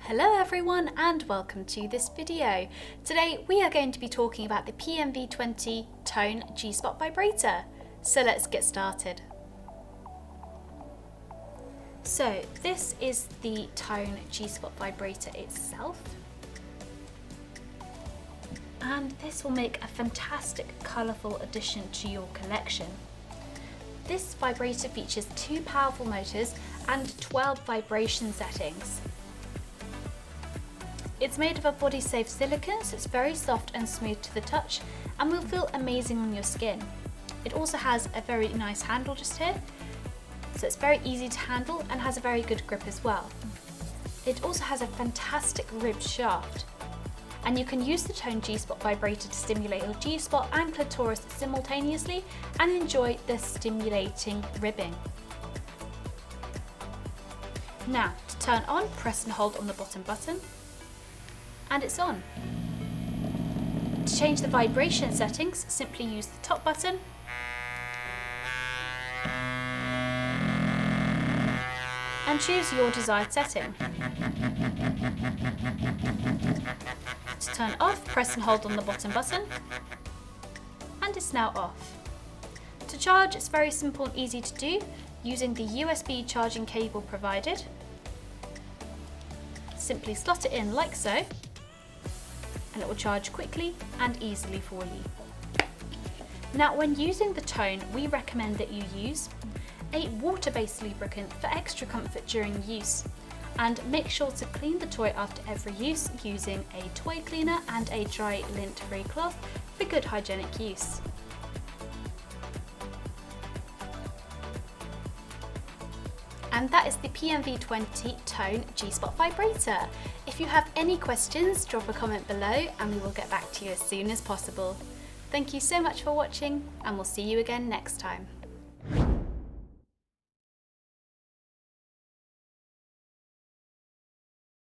Hello everyone and welcome to this video. Today we are going to be talking about the PMV20 Tone G-Spot Vibrator. So let's get started. So this is the Tone G-Spot Vibrator itself. And this will make a fantastic colourful addition to your collection. This vibrator features 2 powerful motors and 12 vibration settings. It's made of a body-safe silicone, so it's very soft and smooth to the touch and will feel amazing on your skin. It also has a very nice handle just here, so it's very easy to handle and has a very good grip as well. It also has a fantastic ribbed shaft, and you can use the Tone G-Spot Vibrator to stimulate your G-spot and clitoris simultaneously and enjoy the stimulating ribbing. Now, to turn on, press and hold on the bottom button, and it's on. To change the vibration settings, simply use the top button and choose your desired setting. To turn off, press and hold on the bottom button, and it's now off. To charge, it's very simple and easy to do using the USB charging cable provided. Simply slot it in like so, and it will charge quickly and easily for you. Now, when using the Tone, we recommend that you use a water-based lubricant for extra comfort during use, and make sure to clean the toy after every use using a toy cleaner and a dry lint-free cloth for good hygienic use. And that is the PMV20 Tone G-Spot Vibrator. If you have any questions, drop a comment below and we will get back to you as soon as possible. Thank you so much for watching, and we'll see you again next time.